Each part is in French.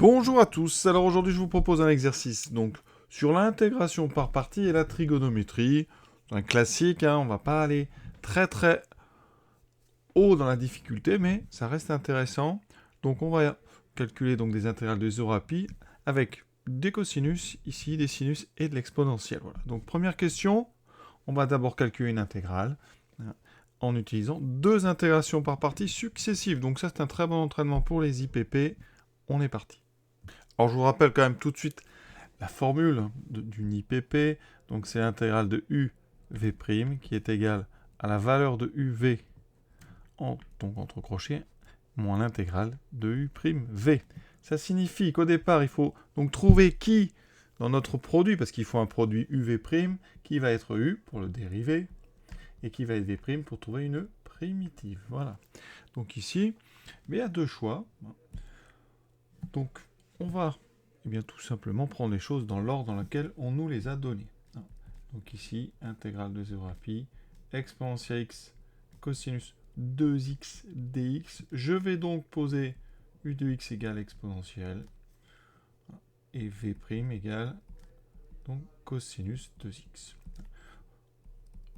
Bonjour à tous, alors aujourd'hui je vous propose un exercice donc sur l'intégration par partie et la trigonométrie. C'est un classique, on va pas aller très haut dans la difficulté, mais ça reste intéressant. Donc on va calculer donc des intégrales de 0 à pi avec des cosinus ici, des sinus et de l'exponentielle. Voilà. Donc première question, on va d'abord calculer une intégrale en utilisant deux intégrations par partie successives. Donc ça c'est un très bon entraînement pour les IPP. On est parti. Alors je vous rappelle quand même tout de suite la formule d'une IPP. Donc c'est l'intégrale de UV' qui est égale à la valeur de UV donc entre crochets moins l'intégrale de U'V. Ça signifie qu'au départ, il faut donc trouver qui dans notre produit, parce qu'il faut un produit UV' qui va être U pour le dérivé et qui va être V' pour trouver une primitive. Voilà. Donc ici, il y a deux choix. Donc on va tout simplement prendre les choses dans l'ordre dans lequel on nous les a données. Donc ici, intégrale de 0 à pi, exponentielle x cosinus 2x dx. Je vais donc poser u de x égale exponentielle et v' égale donc cosinus 2x.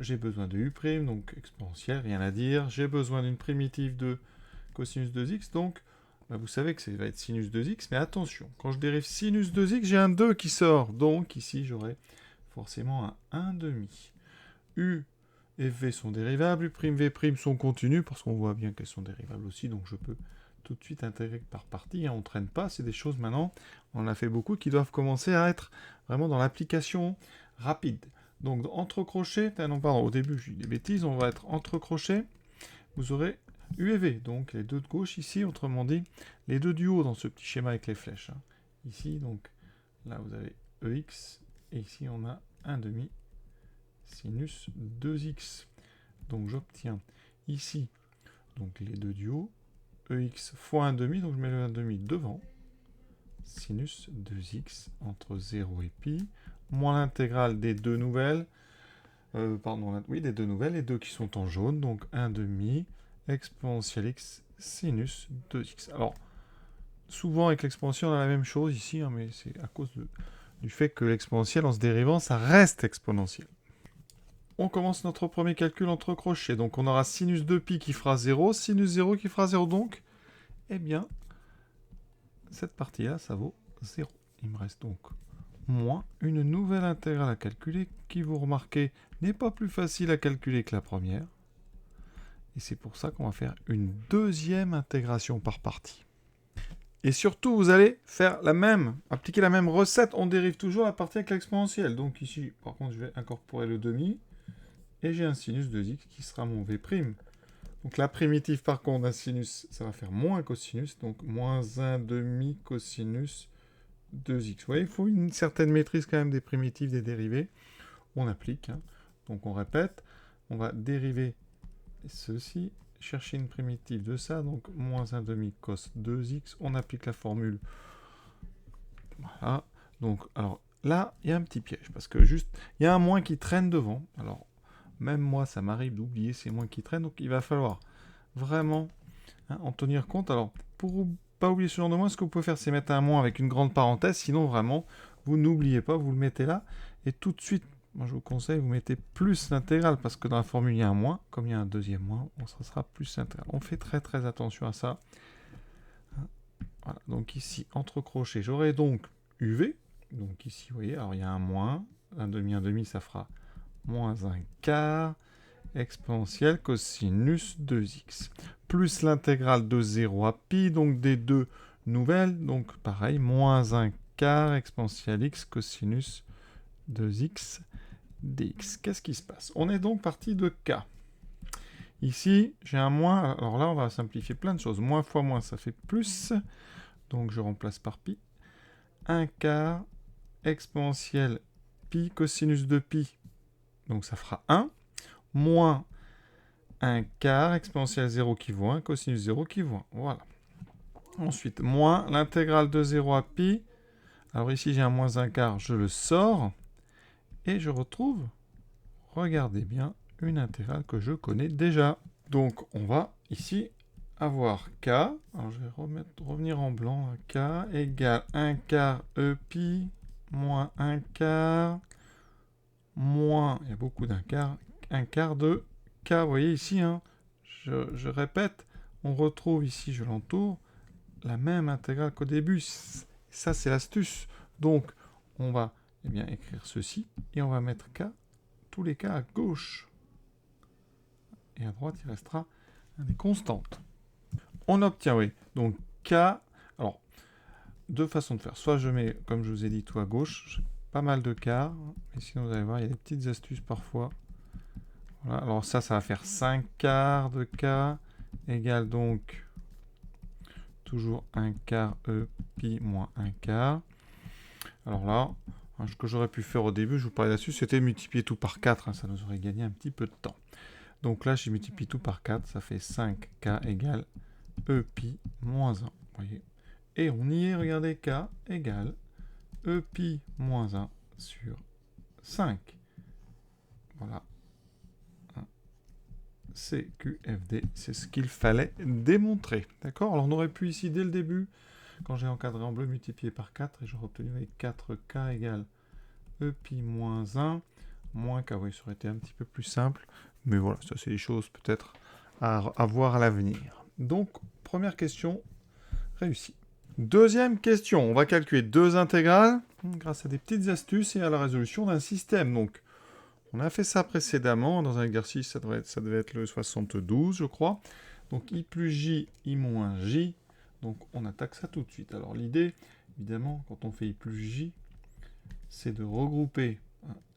J'ai besoin de u', donc exponentielle, rien à dire. J'ai besoin d'une primitive de cosinus 2x, donc vous savez que ça va être sinus 2x, mais attention, quand je dérive sinus 2x, j'ai un 2 qui sort. Donc ici, j'aurai forcément un 1,5. U et V sont dérivables, U'V' sont continues, parce qu'on voit bien qu'elles sont dérivables aussi, donc je peux tout de suite intégrer par partie. On ne traîne pas, c'est des choses maintenant, on en a fait beaucoup, qui doivent commencer à être vraiment dans l'application rapide. Donc entre crochets, non pardon, au début j'ai dit des bêtises, on va être entre crochets, vous aurez U et V, donc les deux de gauche ici, autrement dit, les deux du haut dans ce petit schéma avec les flèches. Ici, donc, là vous avez EX, et ici on a 1,5 sinus 2x. Donc j'obtiens ici donc les deux du haut, EX fois 1,5, donc je mets le 1,5 devant, sinus 2x entre 0 et pi, moins l'intégrale des deux nouvelles, des deux nouvelles, les deux qui sont en jaune, donc 1,5 exponentielle x sinus 2x. Alors, souvent avec l'exponentielle, on a la même chose ici, mais c'est à cause du fait que l'exponentielle, en se dérivant, ça reste exponentiel. On commence notre premier calcul entre crochets. Donc on aura sinus de pi qui fera 0, sinus 0 qui fera 0. Donc, cette partie-là, ça vaut 0. Il me reste donc moins une nouvelle intégrale à calculer qui, vous remarquez, n'est pas plus facile à calculer que la première. Et c'est pour ça qu'on va faire une deuxième intégration par partie. Et surtout, vous allez faire appliquer la même recette. On dérive toujours la partie avec l'exponentielle. Donc ici, par contre, je vais incorporer le demi. Et j'ai un sinus 2x qui sera mon V'. Donc la primitive, par contre, d'un sinus, ça va faire moins cosinus. Donc moins 1,5 cosinus 2x. Vous voyez, il faut une certaine maîtrise quand même des primitives, des dérivés. On applique. Donc on répète. On va dériver ceci, chercher une primitive de ça, donc moins 1,5 cos 2x, on applique la formule. Voilà. Donc, alors là, il y a un petit piège, parce que juste, il y a un moins qui traîne devant. Alors, même moi, ça m'arrive d'oublier ces moins qui traînent, donc il va falloir vraiment en tenir compte. Alors, pour pas oublier ce genre de moins, ce que vous pouvez faire, c'est mettre un moins avec une grande parenthèse, sinon vraiment, vous n'oubliez pas, vous le mettez là, et tout de suite, moi je vous conseille, vous mettez plus l'intégrale, parce que dans la formule, il y a un moins, comme il y a un deuxième moins, ça sera plus l'intégrale. On fait très attention à ça. Voilà, donc ici, entre crochets, j'aurai donc UV, donc ici, vous voyez, alors il y a un moins, un demi, ça fera moins un quart, exponentielle cosinus 2x, plus l'intégrale de 0 à pi, donc des deux nouvelles, donc pareil, moins un quart exponentielle x cosinus 2x dx. Qu'est-ce qui se passe? On est donc parti de k. Ici, j'ai un moins, alors là, on va simplifier plein de choses. Moins fois moins, ça fait plus, donc je remplace par pi. 1 quart exponentielle pi cosinus de pi, donc ça fera 1, moins 1 quart exponentielle 0 qui vaut 1, cosinus 0 qui vaut 1. Voilà. Ensuite, moins l'intégrale de 0 à pi. Alors ici, j'ai un moins 1 quart, je le sors. Et je retrouve, regardez bien, une intégrale que je connais déjà. Donc, on va ici avoir K. Alors, je vais revenir en blanc. K égale 1 quart E pi moins 1 quart moins, il y a beaucoup d'un quart, 1 quart de K. Vous voyez ici, hein, je répète, on retrouve ici, je l'entoure, la même intégrale qu'au début. Ça, c'est l'astuce. Donc, on va eh bien, écrire ceci et on va mettre K, tous les K à gauche. Et à droite, il restera des constantes. On obtient, oui, donc K. Alors, deux façons de faire. Soit je mets, comme je vous ai dit, tout à gauche, pas mal de K, mais sinon, vous allez voir, il y a des petites astuces parfois. Voilà, alors ça va faire 5 quarts de K, égale donc toujours 1 quart E pi moins 1 quart. Alors là, ce que j'aurais pu faire au début, je vous parlais là-dessus, c'était multiplier tout par 4, ça nous aurait gagné un petit peu de temps. Donc là, je multiplie tout par 4, ça fait 5K égale E pi moins 1. Voyez. Et on y est, regardez, K égale E pi moins 1 sur 5. Voilà. CQFD, c'est ce qu'il fallait démontrer. D'accord? Alors on aurait pu ici, dès le début, quand j'ai encadré en bleu, multiplier par 4, et j'aurais obtenu avec 4K égale E pi moins 1, moins K. Oui, ça aurait été un petit peu plus simple, mais voilà, ça c'est des choses peut-être à voir à l'avenir. Donc, première question réussie. Deuxième question, on va calculer deux intégrales grâce à des petites astuces et à la résolution d'un système. Donc, on a fait ça précédemment dans un exercice, ça devait être le 72, je crois. Donc, i plus j, i moins j. Donc, on attaque ça tout de suite. Alors, l'idée, évidemment, quand on fait i plus j, c'est de regrouper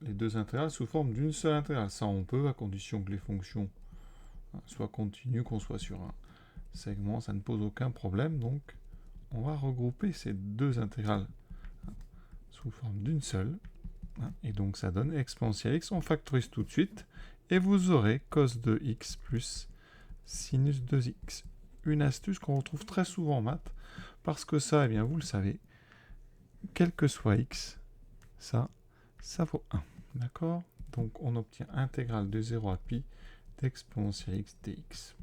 les deux intégrales sous forme d'une seule intégrale. Ça, on peut, à condition que les fonctions soient continues, qu'on soit sur un segment, ça ne pose aucun problème. Donc, on va regrouper ces deux intégrales sous forme d'une seule. Et donc, ça donne exponentielle x. On factorise tout de suite. Et vous aurez cos de x plus sinus 2x. Une astuce qu'on retrouve très souvent en maths. Parce que ça, eh bien, vous le savez, quel que soit x, ça vaut 1. D'accord? Donc, on obtient intégrale de 0 à pi d'exponentielle x dx.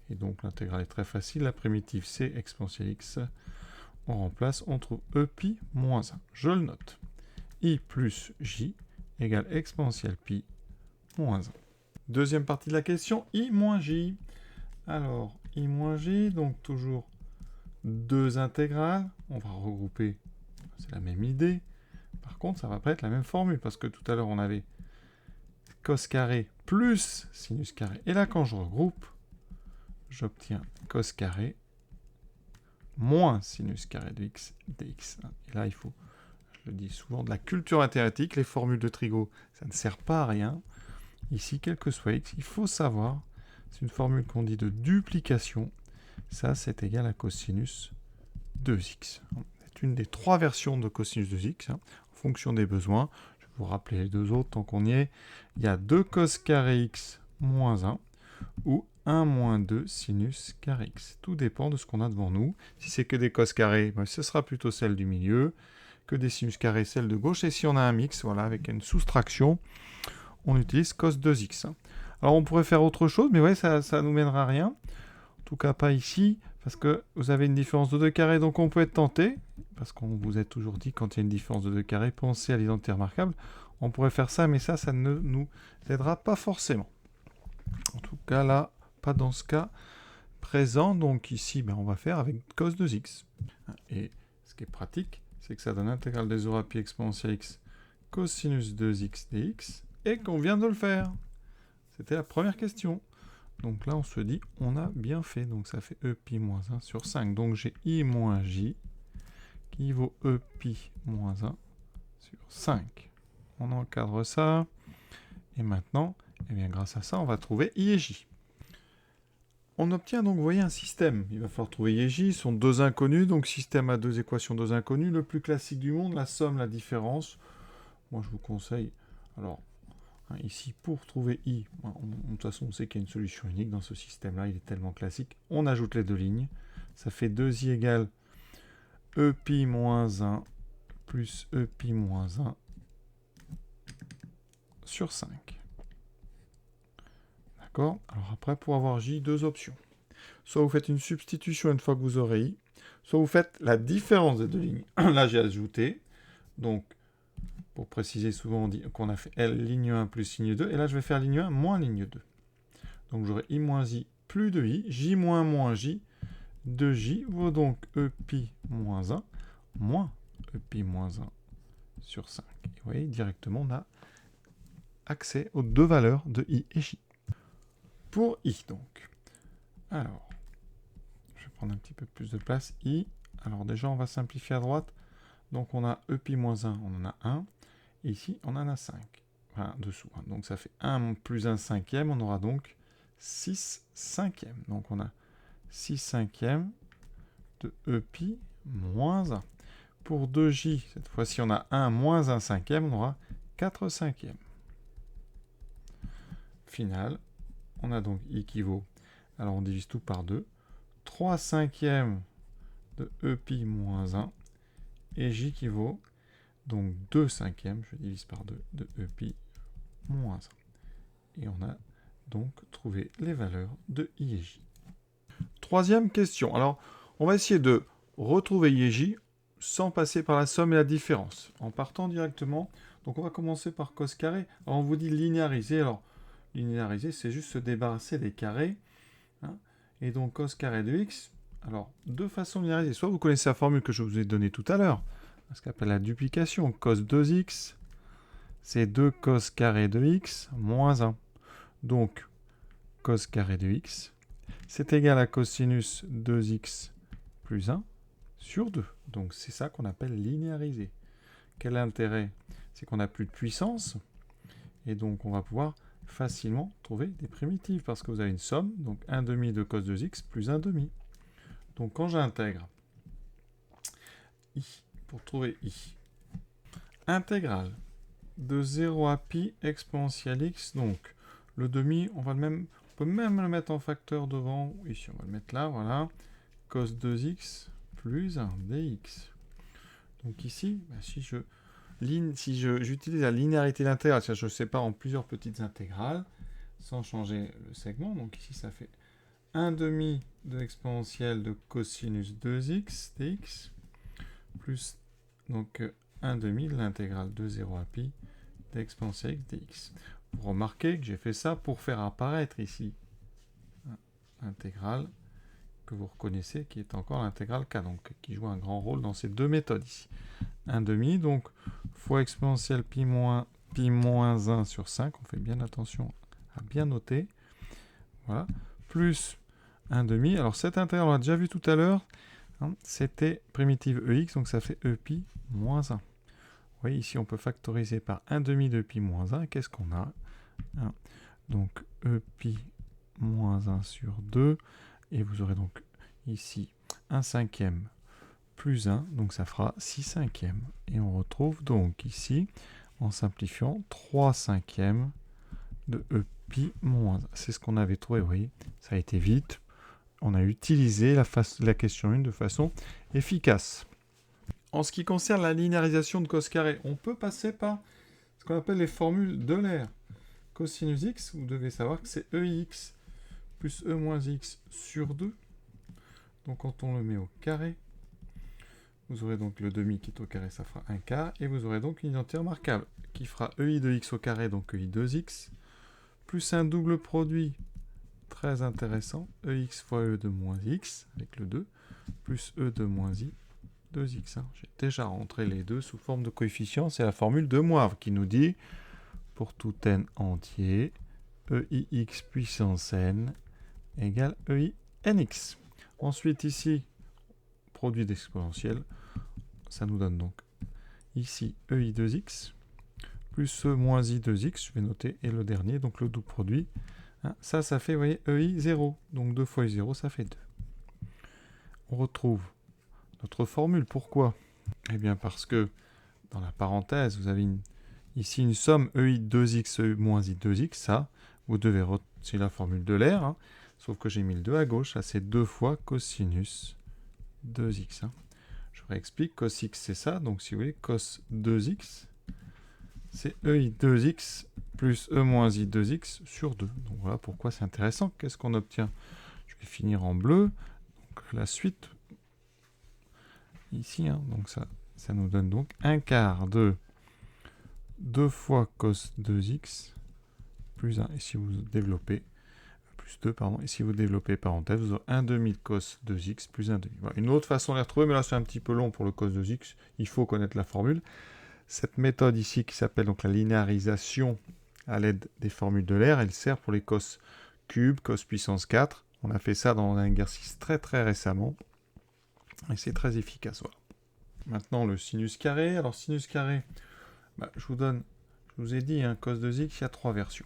Et donc, l'intégrale est très facile. La primitive, c'est exponentielle x. On remplace, on trouve e pi moins 1. Je le note. I plus j égale exponentielle pi moins 1. Deuxième partie de la question, i moins j. Alors, i moins j, donc toujours deux intégrales. On va regrouper, c'est la même idée. Par contre, ça ne va pas être la même formule, parce que tout à l'heure, on avait cos carré plus sinus carré. Et là, quand je regroupe, j'obtiens cos carré moins sinus carré de x dx. Et là, il faut, je le dis souvent, de la culture mathématique. Les formules de trigo, ça ne sert pas à rien. Ici, quel que soit x, il faut savoir, c'est une formule qu'on dit de duplication. Ça, c'est égal à cosinus 2x. C'est une des trois versions de cosinus 2x, en fonction des besoins. Je vais vous rappeler les deux autres tant qu'on y est. Il y a 2 cos carré x moins 1 ou 1 moins 2 sinus carré x. Tout dépend de ce qu'on a devant nous. Si c'est que des cos carrés, ben, ce sera plutôt celle du milieu, que des sinus carrés, celle de gauche. Et si on a un mix, voilà, avec une soustraction, on utilise cos 2x. Alors on pourrait faire autre chose, mais ouais, ça nous mènera à rien. En tout cas, pas ici, parce que vous avez une différence de 2 carrés, donc on peut être tenté, parce qu'on vous a toujours dit, quand il y a une différence de 2 carrés, pensez à l'identité remarquable. On pourrait faire ça, mais ça ne nous aidera pas forcément. En tout cas, là, pas dans ce cas présent. Donc ici, ben, on va faire avec cos 2x. Et ce qui est pratique, c'est que ça donne intégrale des 0 à pi exponentielle x cosinus 2x dx, et qu'on vient de le faire. C'était la première question. Donc là, on se dit, on a bien fait. Donc ça fait e pi moins 1 sur 5. Donc j'ai i moins j qui vaut e pi moins 1 sur 5. On encadre ça. Et maintenant, eh bien, grâce à ça, on va trouver i et j. On obtient donc, vous voyez, un système. Il va falloir trouver i et j. Ce sont deux inconnus. Donc système à deux équations, deux inconnues. Le plus classique du monde, la somme, la différence. Moi, je vous conseille... Alors, ici, pour trouver i, de toute façon, on sait qu'il y a une solution unique dans ce système-là, il est tellement classique. On ajoute les deux lignes. Ça fait 2i égale e pi moins 1 plus e pi moins 1 sur 5. D'accord? Alors après, pour avoir j, deux options. Soit vous faites une substitution une fois que vous aurez i, soit vous faites la différence des deux lignes. Là, j'ai ajouté. Donc, pour préciser, souvent on dit qu'on a fait L ligne 1 plus ligne 2. Et là, je vais faire ligne 1 moins ligne 2. Donc, j'aurai i moins i plus de i. J moins moins j. 2j vaut donc e pi moins 1 moins e pi moins 1 sur 5. Et vous voyez, directement, on a accès aux deux valeurs de i et j. Pour i, donc. Alors, je vais prendre un petit peu plus de place. I, alors déjà, on va simplifier à droite. Donc, on a e pi moins 1, on en a 1. Et ici, on en a 5. Enfin, dessous. Hein. Donc, ça fait 1 plus 1 cinquième. On aura donc 6 cinquièmes. Donc, on a 6 cinquièmes de e pi moins 1. Pour 2j, cette fois-ci, on a 1 moins 1 cinquième. On aura 4 cinquièmes. Final, on a donc i qui vaut, alors on divise tout par 2, 3 cinquièmes de e pi moins 1, et j qui vaut donc 2 cinquièmes, je divise par 2, de e pi moins 1. Et on a donc trouvé les valeurs de i et j. Troisième question. Alors, on va essayer de retrouver i et j sans passer par la somme et la différence, en partant directement. Donc, on va commencer par cos carré. Alors, on vous dit linéariser. Alors, linéariser, c'est juste se débarrasser des carrés. Hein. Et donc, cos carré de x. Alors, deux façons de linéariser. Soit vous connaissez la formule que je vous ai donnée tout à l'heure, ce qu'on appelle la duplication. Cos 2x, c'est 2 cos carré de x moins 1. Donc, cos carré de x, c'est égal à cosinus 2x plus 1 sur 2. Donc, c'est ça qu'on appelle linéariser. Quel intérêt? C'est qu'on n'a plus de puissance. Et donc, on va pouvoir facilement trouver des primitives parce que vous avez une somme, donc 1 demi de cos 2x plus 1 demi. Donc quand j'intègre i, pour trouver i, intégrale de 0 à pi exponentielle x, donc le demi, on peut même le mettre en facteur devant, ici on va le mettre là, voilà, cos 2x plus 1 dx. Donc ici, si j'utilise la linéarité d'intégrale, c'est-à-dire je sépare en plusieurs petites intégrales, sans changer le segment, donc ici ça fait 1 demi de exponentielle de cosinus 2x dx, plus donc 1 demi de l'intégrale de 0 à pi d'exponentielle x dx. Vous remarquez que j'ai fait ça pour faire apparaître ici l'intégrale que vous reconnaissez, qui est encore l'intégrale k, donc qui joue un grand rôle dans ces deux méthodes ici. 1 demi, donc fois exponentielle pi moins 1 sur 5, on fait bien attention à bien noter, voilà, plus 1 demi, alors cette intégrale, on l'a déjà vu tout à l'heure, hein, c'était primitive ex, donc ça fait e pi moins 1. Vous voyez, ici on peut factoriser par 1 demi de pi moins 1, qu'est-ce qu'on a? Donc e pi moins 1 sur 2, et vous aurez donc ici 1 cinquième plus 1, donc ça fera 6 cinquièmes. Et on retrouve donc ici, en simplifiant, 3 cinquièmes de e pi moins 1. C'est ce qu'on avait trouvé, vous voyez, ça a été vite. On a utilisé la question 1 de façon efficace. En ce qui concerne la linéarisation de cos carré, on peut passer par ce qu'on appelle les formules d'Euler. Cosinus x, vous devez savoir que c'est ex plus e moins x sur 2. Donc quand on le met au carré, vous aurez donc le demi qui est au carré, ça fera 1 quart, et vous aurez donc une identité remarquable qui fera ei de x au carré, donc ei 2x, plus un double produit très intéressant, ex fois e de moins x, avec le 2, plus e de moins i, 2x. Hein. J'ai déjà rentré les deux sous forme de coefficients, c'est la formule de Moivre qui nous dit, pour tout n entier, eix puissance n égale ei nx. Ensuite ici, produit d'exponentielle, ça nous donne donc ici ei 2x, plus e moins i 2x, je vais noter, et le dernier, donc le double produit, hein, ça fait, vous voyez, ei 0, donc 2 fois i 0, ça fait 2. On retrouve notre formule, pourquoi? Eh bien parce que, dans la parenthèse, vous avez ici une somme ei 2x, e moins i 2x, ça, vous devez, c'est la formule de l'air, hein, sauf que j'ai mis le 2 à gauche, ça c'est 2 fois cosinus 2x. Hein. Je réexplique, cos x c'est ça, donc si vous voulez, cos 2x, c'est ei 2x plus e moins i 2x sur 2. Donc voilà pourquoi c'est intéressant. Qu'est-ce qu'on obtient? Je vais vais finir en bleu. Donc la suite, ici, hein, donc ça nous donne donc 1/4 de 2 fois cos 2x plus 1. Et si vous développez, plus 2, pardon, et si vous développez parenthèse, vous aurez 1/2 de cos 2x plus 1/2. Voilà. Une autre façon de les retrouver, mais là c'est un petit peu long pour le cos 2x, il faut connaître la formule. Cette méthode ici qui s'appelle donc la linéarisation à l'aide des formules de l'air, elle sert pour les cos cubes, cos puissance 4. On a fait ça dans un exercice très récemment, et c'est très efficace. Voilà. Maintenant le sinus carré. Alors sinus carré, je vous ai dit, hein, cos 2x, il y a 3 versions.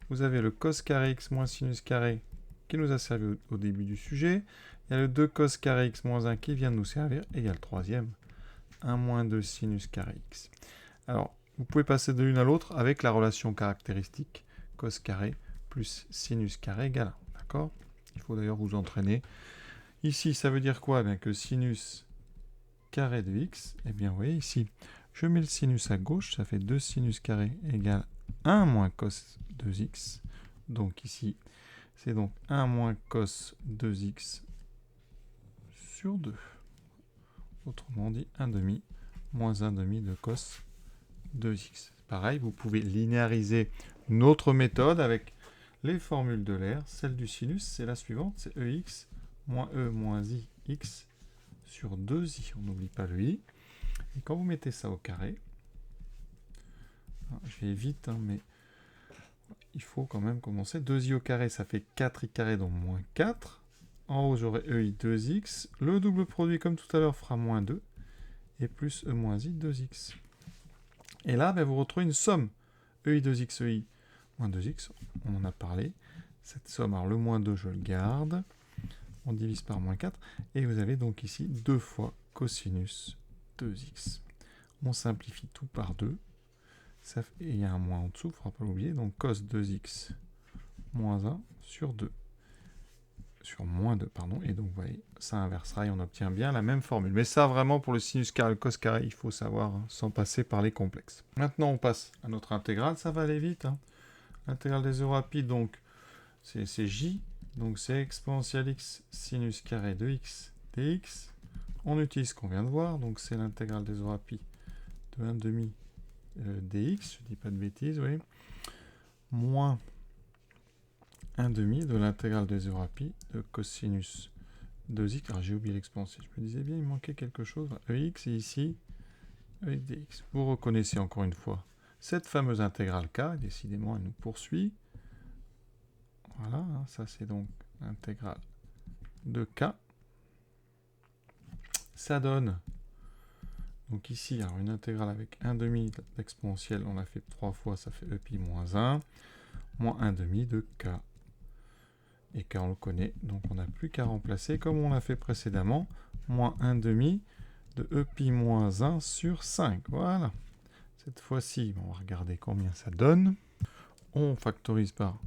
Vous avez le cos carré x moins sinus carré qui nous a servi au début du sujet. Il y a le 2 cos carré x moins 1 qui vient de nous servir. Et il y a le troisième, 1 moins 2 sinus carré x. Alors, vous pouvez passer de l'une à l'autre avec la relation caractéristique cos carré plus sinus carré égale 1. D'accord? Il faut d'ailleurs vous entraîner. Ici, ça veut dire quoi? Bien que sinus carré de x, eh bien, vous voyez ici, je mets le sinus à gauche, ça fait 2 sinus carré égale 1 moins cos 2x. Donc ici, c'est donc 1 moins cos 2x sur 2. Autrement dit, 1/2 moins 1/2 de cos 2x. Pareil, vous pouvez linéariser une autre méthode avec les formules de l'air. Celle du sinus, c'est la suivante, c'est ex moins e moins ix sur 2i. On n'oublie pas le i. Et quand vous mettez ça au carré, je vais vite, hein, mais il faut quand même commencer. 2i au carré, ça fait 4i carré, donc moins 4. En haut, j'aurai ei 2x. Le double produit, comme tout à l'heure, fera moins 2. Et plus e moins i 2x. Et là, vous retrouvez une somme. ei 2x, ei moins 2x. On en a parlé. Cette somme, alors le moins 2, je le garde. On divise par moins 4. Et vous avez donc ici 2 fois cosinus 2x. On simplifie tout par 2. Et il y a un moins en dessous, il ne faudra pas l'oublier. Donc cos 2x moins 1 sur 2. Sur moins 2, pardon. Et donc, vous voyez, ça inversera et on obtient bien la même formule. Mais ça, vraiment, pour le sinus carré et le cos carré, il faut savoir, hein, sans passer par les complexes. Maintenant, on passe à notre intégrale. Ça va aller vite. Hein. L'intégrale des rapides, donc, c'est j. Donc, c'est exponentielle x sinus carré de x dx. On utilise ce qu'on vient de voir. Donc, c'est l'intégrale des rapides de 1/2 dx. Je ne dis pas de bêtises, oui. Moins 1/2 de l'intégrale des rapides de cosinus 2x. Alors j'ai oublié l'exponentielle. Je me disais bien, il manquait quelque chose. Ex et ici, e dx. Vous reconnaissez encore une fois cette fameuse intégrale k. Décidément, elle nous poursuit. Voilà, hein, ça c'est donc l'intégrale de k. Ça donne, donc ici, alors une intégrale avec 1/2 d'exponentielle, on l'a fait 3 fois, ça fait e pi moins 1, moins 1/2 de k. Et k on le connaît, donc on n'a plus qu'à remplacer comme on l'a fait précédemment, moins 1/2 de e pi moins 1 sur 5. Voilà. Cette fois-ci, on va regarder combien ça donne. On factorise par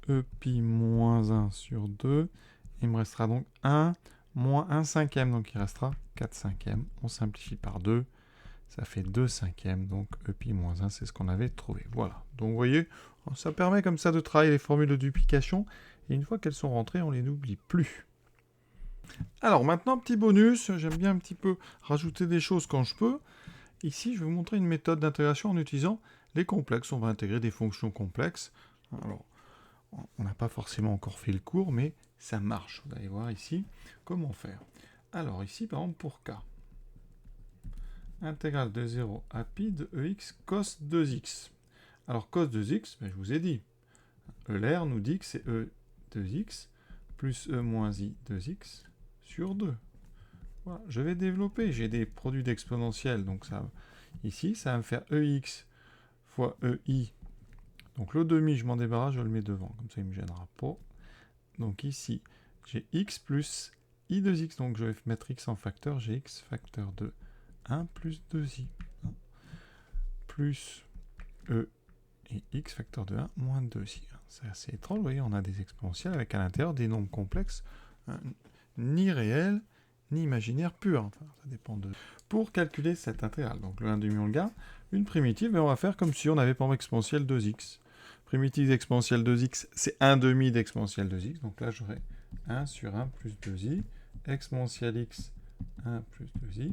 e pi moins 1 sur 2. Il me restera donc 1 moins 1 cinquième, donc il restera 4 cinquièmes. On simplifie par 2, ça fait 2 cinquièmes, donc e pi moins 1, c'est ce qu'on avait trouvé. Voilà. Donc vous voyez, ça permet comme ça de travailler les formules de duplication. Et une fois qu'elles sont rentrées, on les oublie plus. Alors maintenant, petit bonus, j'aime bien un petit peu rajouter des choses quand je peux. Ici, je vais vous montrer une méthode d'intégration en utilisant les complexes. On va intégrer des fonctions complexes. Alors, on n'a pas forcément encore fait le cours, mais ça marche. Vous allez voir ici comment faire. Alors ici, par exemple, pour k. Intégrale de 0 à pi de ex cos 2x. Alors cos 2x, je vous ai dit, Euler nous dit que c'est e 2x plus e moins i 2x sur 2. Voilà. Je vais développer, j'ai des produits d'exponentielle, donc ça, ici, ça va me faire ex fois ei. Donc le demi, je m'en débarrasse, je le mets devant, comme ça il ne me gênera pas. Donc ici, j'ai x plus i 2x, donc je vais mettre x en facteur, j'ai x facteur de 1 plus 2i, plus e et x facteur de 1 moins 2i. C'est assez étrange, vous voyez, on a des exponentielles avec à l'intérieur des nombres complexes, hein, ni réels, ni imaginaires purs. Enfin, ça dépend de... Pour calculer cette intégrale, donc le 1/2 on le garde, une primitive, et on va faire comme si on avait par exemple exponentielle 2x. Primitive exponentielle 2x, c'est 1/2 d'exponentielle 2x, donc là j'aurai 1 sur 1 plus 2i, exponentielle x, 1 plus 2i,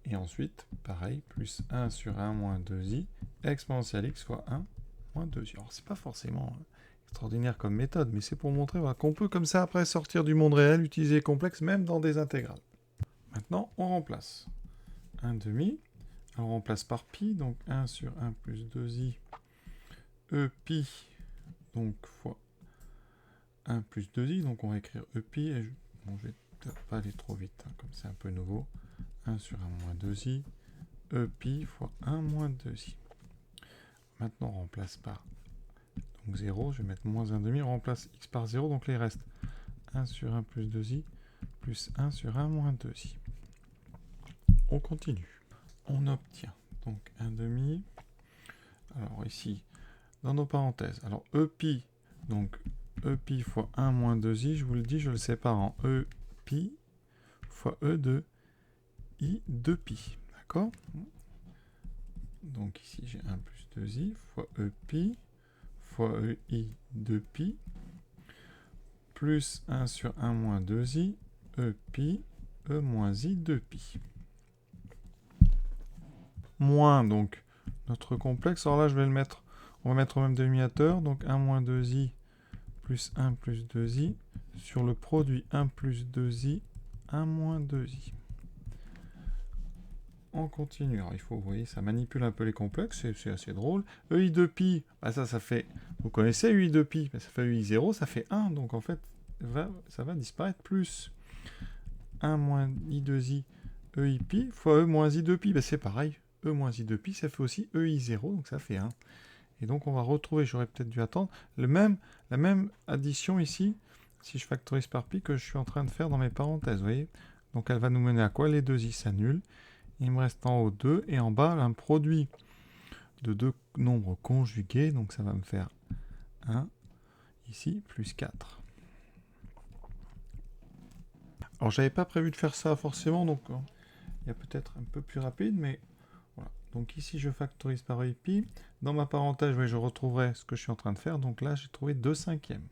et ensuite, pareil, plus 1 sur 1 moins 2i, exponentielle x fois 1 moins 2i. Alors, c'est pas forcément extraordinaire comme méthode, mais c'est pour montrer voilà, qu'on peut comme ça après sortir du monde réel, utiliser les complexes, même dans des intégrales. Maintenant, on remplace 1 demi, on remplace par pi, donc 1 sur 1 plus 2i, e pi, donc fois 1 plus 2i, donc on va écrire e pi, et bon, je vais peut-être pas aller trop vite, hein, comme c'est un peu nouveau, 1 sur 1 moins 2i, e pi fois 1 moins 2i. Maintenant, on remplace par donc 0, je vais mettre moins 1 demi, on remplace x par 0, donc là il reste 1 sur 1 plus 2i, plus 1 sur 1 moins 2i. On continue. On obtient donc 1 demi. Alors ici, dans nos parenthèses, alors e pi, donc e pi fois 1 moins 2i, je vous le dis, je le sépare en e pi fois e de i 2pi. D'accord? Donc ici, j'ai 1 plus 2i fois e pi fois e i 2pi plus 1 sur 1 moins 2i, e pi, e moins i 2pi. Moins, donc, notre complexe. Alors là, je vais le mettre, on va mettre au même dénominateur, donc 1 moins 2i plus 1 plus 2i sur le produit 1 plus 2i, 1 moins 2i. On continue. Alors, il faut, vous voyez, ça manipule un peu les complexes, c'est assez drôle. EI de pi, bah ça fait, vous connaissez EI de pi, bah ça fait EI0, ça fait 1, donc en fait, ça va disparaître plus 1 moins I2i EI pi fois E moins I 2pi, bah c'est pareil, E moins I 2pi, ça fait aussi EI0, donc ça fait 1. Et donc on va retrouver, j'aurais peut-être dû attendre, la même addition ici, si je factorise par pi, que je suis en train de faire dans mes parenthèses, vous voyez. Donc elle va nous mener à quoi? Les deux i s'annulent. Il me reste en haut 2 et en bas un produit de deux nombres conjugués. Donc ça va me faire 1 ici plus 4. Alors j'avais pas prévu de faire ça forcément, donc il y a peut-être un peu plus rapide, mais voilà. Donc ici je factorise par pi. Dans ma parenthèse, je retrouverai ce que je suis en train de faire. Donc là j'ai trouvé 2 cinquièmes.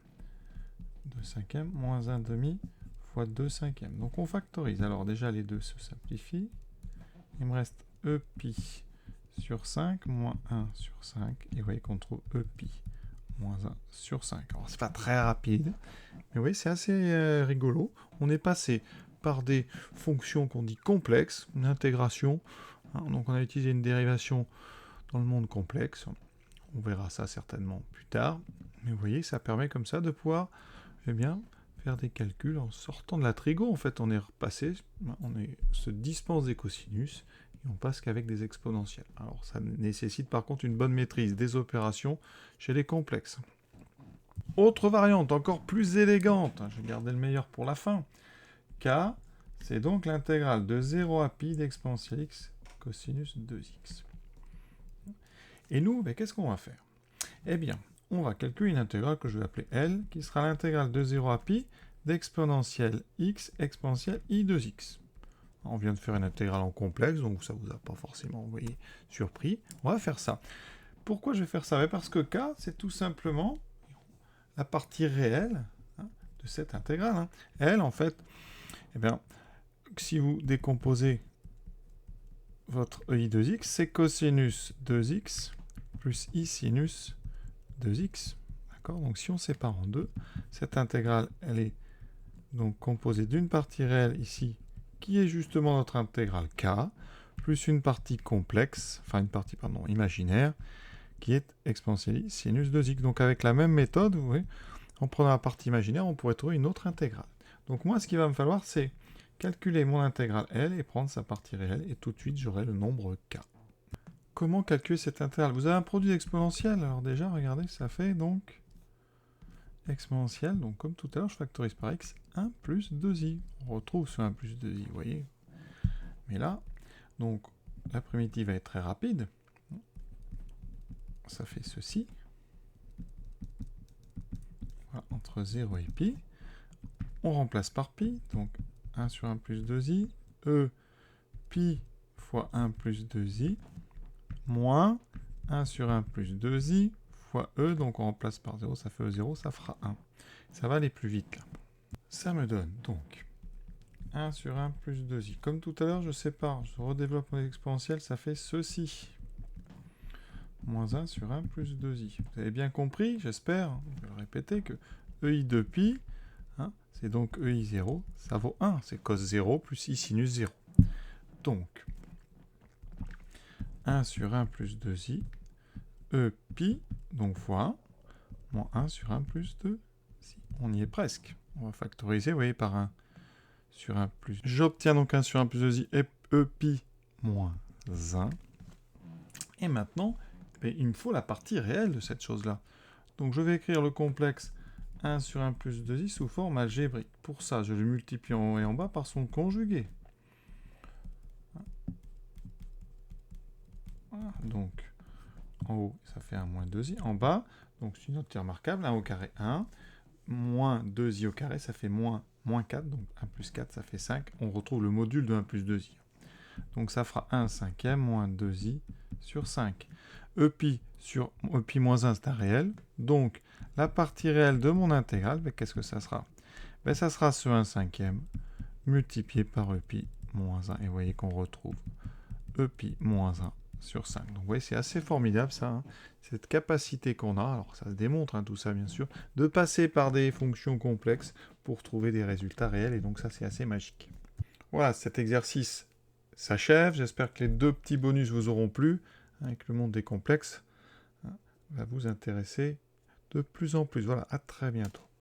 2 cinquièmes moins 1 demi fois 2 cinquièmes. Donc on factorise. Alors déjà les deux se simplifient. Il me reste e pi sur 5 moins 1 sur 5. Et vous voyez qu'on trouve e pi moins 1 sur 5. Alors c'est pas très rapide, mais oui, c'est assez rigolo. On est passé par des fonctions qu'on dit complexes, une intégration. Hein, donc on a utilisé une dérivation dans le monde complexe. On verra ça certainement plus tard. Mais vous voyez, ça permet comme ça de pouvoir faire des calculs en sortant de la trigo. En fait, on est repassé, se dispense des cosinus et on passe qu'avec des exponentielles. Alors, ça nécessite par contre une bonne maîtrise des opérations chez les complexes. Autre variante, encore plus élégante, je vais garder le meilleur pour la fin. K, c'est donc l'intégrale de 0 à pi d'exponentielle x cosinus 2x. Et nous, qu'est-ce qu'on va faire? Eh bien, on va calculer une intégrale que je vais appeler L, qui sera l'intégrale de 0 à pi d'exponentielle x exponentielle i 2x. On vient de faire une intégrale en complexe, donc ça ne vous a pas forcément, vous voyez, surpris. On va faire ça. Pourquoi je vais faire ça? Parce que K, c'est tout simplement la partie réelle de cette intégrale. L, en fait, eh bien, si vous décomposez votre EI 2x, c'est cosinus 2x plus i sinus 2x. D'accord? Donc si on sépare en deux, cette intégrale, elle est donc composée d'une partie réelle ici, qui est justement notre intégrale k, plus une partie complexe, enfin une partie, pardon, imaginaire, qui est exponentielle sinus 2x. Donc avec la même méthode, vous voyez, en prenant la partie imaginaire, on pourrait trouver une autre intégrale. Donc moi, ce qu'il va me falloir, c'est calculer mon intégrale L et prendre sa partie réelle, et tout de suite, j'aurai le nombre k. Comment calculer cette intégrale? Vous avez un produit exponentiel, alors déjà, regardez, ça fait donc exponentielle, donc comme tout à l'heure, je factorise par x, 1 plus 2i. On retrouve ce 1 plus 2i, vous voyez. Mais là, donc, la primitive va être très rapide. Ça fait ceci. Voilà, entre 0 et pi. On remplace par pi, donc 1 sur 1 plus 2i, e pi fois 1 plus 2i, moins 1 sur 1 plus 2i, fois e, donc on remplace par 0, ça fait e0, ça fera 1. Ça va aller plus vite là. ça me donne donc 1 sur 1 plus 2i. Comme tout à l'heure, je sépare, je redéveloppe mon exponentiel, ça fait ceci. Moins 1 sur 1 plus 2i. Vous avez bien compris, j'espère, je vais le répéter, que EI de pi, hein, c'est donc EI0, ça vaut 1. C'est cos 0 plus I sinus 0. Donc, 1 sur 1 plus 2i, E pi, donc fois 1, moins 1 sur 1 plus 2i. On y est presque. On va factoriser, vous voyez, par 1 sur 1 plus. J'obtiens donc 1 sur 1 plus 2i et E pi moins 1. Et maintenant, il me faut la partie réelle de cette chose-là. Donc je vais écrire le complexe 1 sur 1 plus 2i sous forme algébrique. Pour ça, je le multiplie en haut et en bas par son conjugué. Voilà. Donc, en haut, ça fait 1 moins 2i. En bas, donc c'est une unité remarquable, 1 au carré 1, moins 2i au carré, ça fait moins 4, donc 1 plus 4, ça fait 5. On retrouve le module de 1 plus 2i. Donc ça fera 1 cinquième moins 2i sur 5. E pi sur E pi moins 1, c'est un réel. Donc, la partie réelle de mon intégrale, qu'est-ce que ça sera? Ça sera ce 1 cinquième multiplié par E pi moins 1. Et vous voyez qu'on retrouve E pi moins 1 sur 5. Donc, vous voyez, c'est assez formidable, ça. Hein, cette capacité qu'on a, alors ça se démontre, hein, tout ça, bien sûr, de passer par des fonctions complexes pour trouver des résultats réels. Et donc, ça, c'est assez magique. Voilà, cet exercice s'achève. J'espère que les deux petits bonus vous auront plu, hein, et que le monde des complexes va vous intéresser de plus en plus. Voilà, à très bientôt.